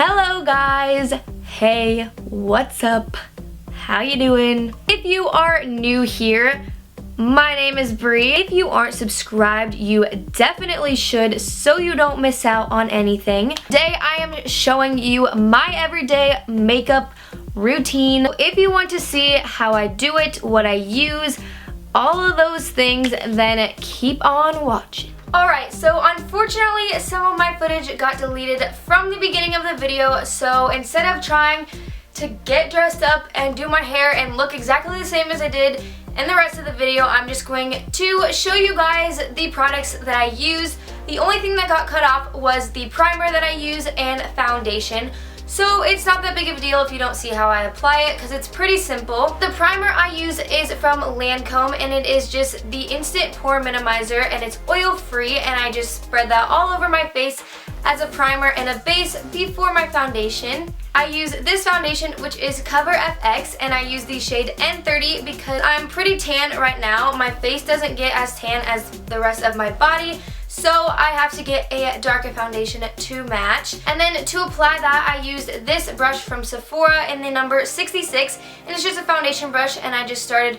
Hello guys! Hey, what's up? How you doing? If you are new here, my name is Bree. If you aren't subscribed, you definitely should so you don't miss out on anything. Today I am showing you my everyday makeup routine. If you want to see how I do it, what I use, all of those things, then keep on watching. Alright, so unfortunately some of my footage got deleted from the beginning of the video, so instead of trying to get dressed up and do my hair and look exactly the same as I did in the rest of the video, I'm just going to show you guys the products that I use. The only thing that got cut off was the primer that I use and foundation. So it's not that big of a deal if you don't see how I apply it because it's pretty simple. The primer I use is from Lancome and it is just the Instant Pore Minimizer and it's oil free, and I just spread that all over my face as a primer and a base before my foundation. I use this foundation, which is Cover FX, and I use the shade N30 because I'm pretty tan right now. My face doesn't get as tan as the rest of my body, so I have to get a darker foundation to match. And then to apply that, I used this brush from Sephora in the number 66, and it's just a foundation brush, and I just started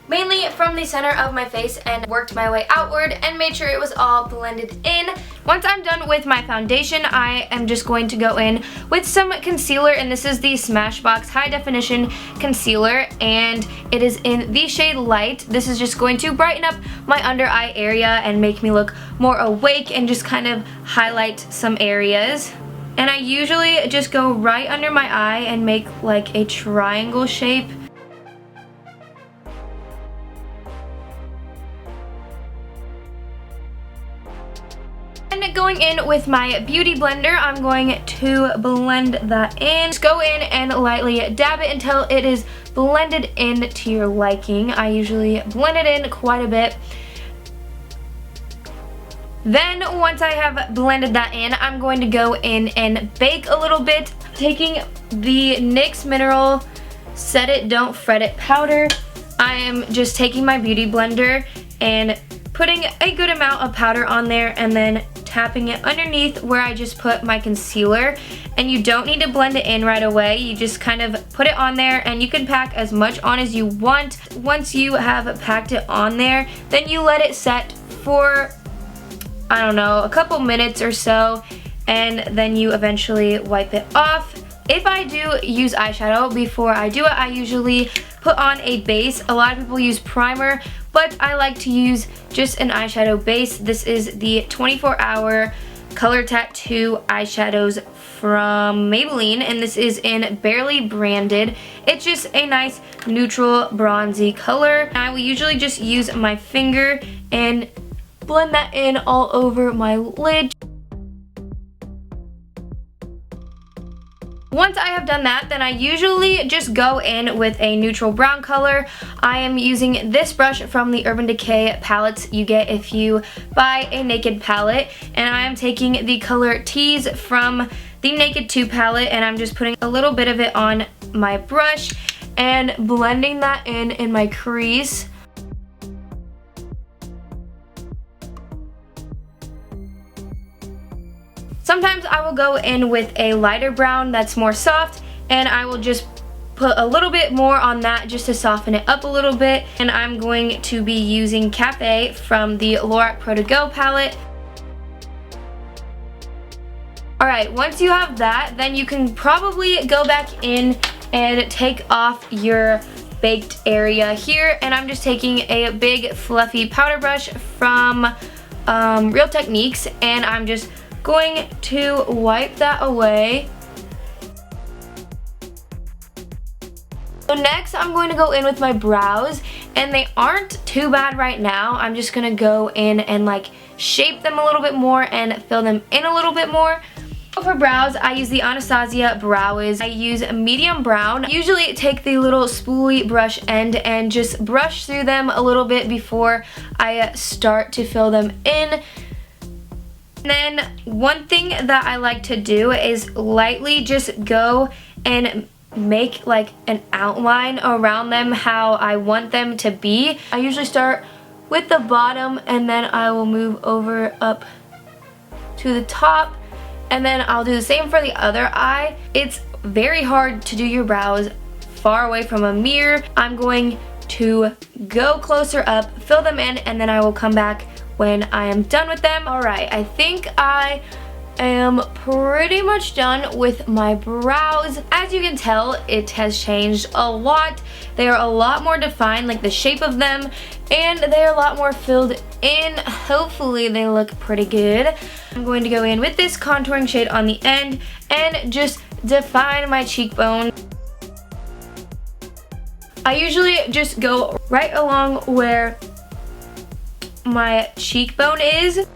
mainly from the center of my face and worked my way outward and made sure it was all blended in. Once I'm done with my foundation, I am just going to go in with some concealer, and this is the Smashbox High Definition Concealer, and it is in the shade Light. This is just going to brighten up my under eye area and make me look more awake and just kind of highlight some areas. And I usually just go right under my eye and make like a triangle shape. And going in with my beauty blender, I'm going to blend that in. Just go in and lightly dab it until it is blended in to your liking. I usually blend it in quite a bit. Then once I have blended that in, I'm going to go in and bake a little bit. Taking the NYX Mineral Set It Don't Fret It powder, I am just taking my beauty blender and putting a good amount of powder on there and then tapping it underneath where I just put my concealer. And you don't need to blend it in right away. You just kind of put it on there, and you can pack as much on as you want. Once you have packed it on there, then you let it set for, I don't know, a couple minutes or so, and then you eventually wipe it off. If I do use eyeshadow before I do it, I usually put on a base. A lot of people use primer, but I like to use just an eyeshadow base. This is the 24-Hour Color Tattoo eyeshadows from Maybelline, and this is in Barely Branded. It's just a nice neutral bronzy color. I will usually just use my finger and blend that in all over my lid. Once I have done that, then I usually just go in with a neutral brown color. I am using this brush from the Urban Decay palettes you get if you buy a Naked palette, and I am taking the color Tease from the Naked 2 palette, and I'm just putting a little bit of it on my brush and blending that in my crease. Sometimes I will go in with a lighter brown that's more soft, and I will just put a little bit more on that just to soften it up a little bit. And I'm going to be using Cafe from the Lorac Pro To Go palette. Alright, once you have that, then you can probably go back in and take off your baked area here. And I'm just taking a big fluffy powder brush from Real Techniques, and I'm just going to wipe that away. So next I'm going to go in with my brows, and they aren't too bad right now. I'm just gonna go in and like shape them a little bit more and fill them in a little bit more. For brows, I use the Anastasia Brow Wiz. I use a medium brown. I usually take the little spoolie brush end and just brush through them a little bit before I start to fill them in. And then one thing that I like to do is lightly just go and make like an outline around them how I want them to be. I usually start with the bottom, and then I will move over up to the top And then I'll do the same for the other eye. It's very hard to do your brows far away from a mirror. I'm going to go closer up, fill them in, and then I will come back when I am done with them. Alright, I think I am pretty much done with my brows. As you can tell, it has changed a lot. They are a lot more defined, like the shape of them, and they are a lot more filled in. Hopefully they look pretty good. I'm going to go in with this contouring shade on the end and just define my cheekbone. I usually just go right along where my cheekbone is,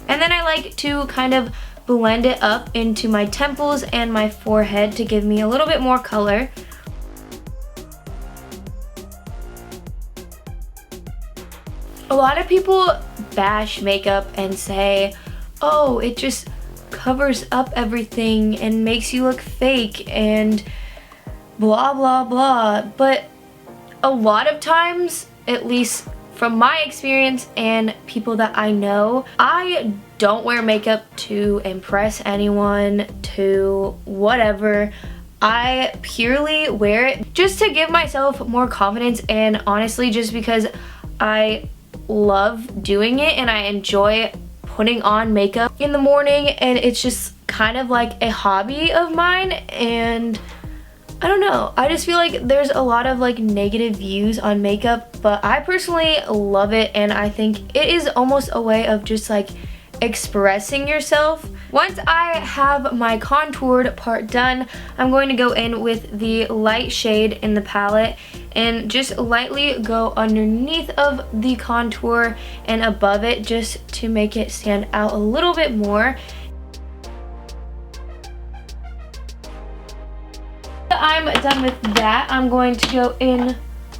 and then I like to kind of blend it up into my temples and my forehead to give me a little bit more color. A lot of people bash makeup and say, oh, it just covers up everything and makes you look fake and blah blah blah, but a lot of times, at least from my experience and people that I know, I don't wear makeup to impress anyone, to whatever. I purely wear it just to give myself more confidence, and honestly just because I love doing it and I enjoy putting on makeup in the morning, and it's just kind of like a hobby of mine. And I don't know, I just feel like there's a lot of like negative views on makeup, but I personally love it, and I think it is almost a way of just like expressing yourself. Once I have my contoured part done, I'm going to go in with the light shade in the palette and just lightly go underneath of the contour and above it, just to make it stand out a little bit more. I'm done with that. I'm going to go in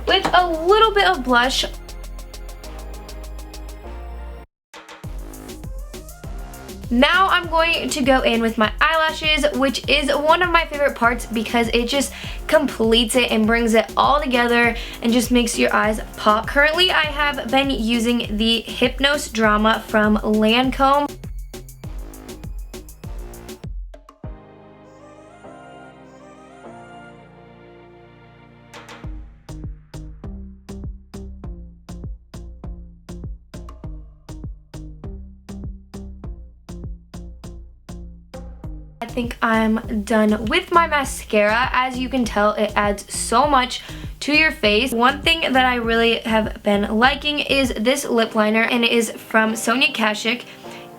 with a little bit of blush. Now I'm going to go in with my eyelashes, which is one of my favorite parts because it just completes it and brings it all together and just makes your eyes pop. Currently, I have been using the Hypnose Drama from Lancome. I think I'm done with my mascara. As you can tell, it adds so much to your face. One thing that I really have been liking is this lip liner, and it is from Sonia Kashuk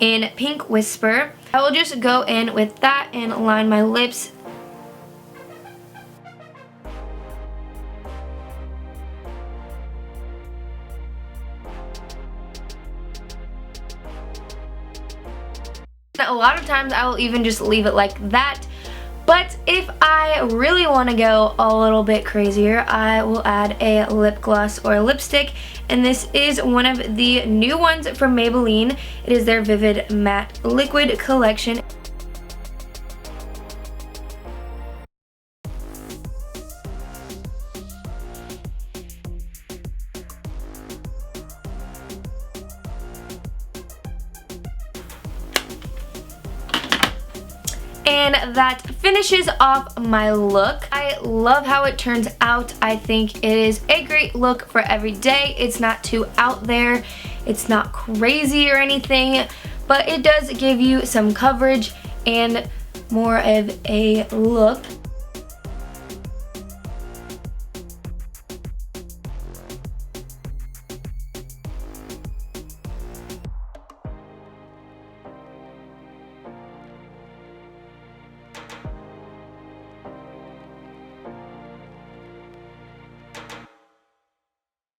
in Pink Whisper. I will just go in with that and line my lips. A lot of times I will even just leave it like that, but if I really want to go a little bit crazier, I will add a lip gloss or a lipstick, and this is one of the new ones from Maybelline. It is their Vivid Matte Liquid collection. And that finishes off my look. I love how it turns out. I think it is a great look for every day. It's not too out there. It's not crazy or anything, but it does give you some coverage and more of a look.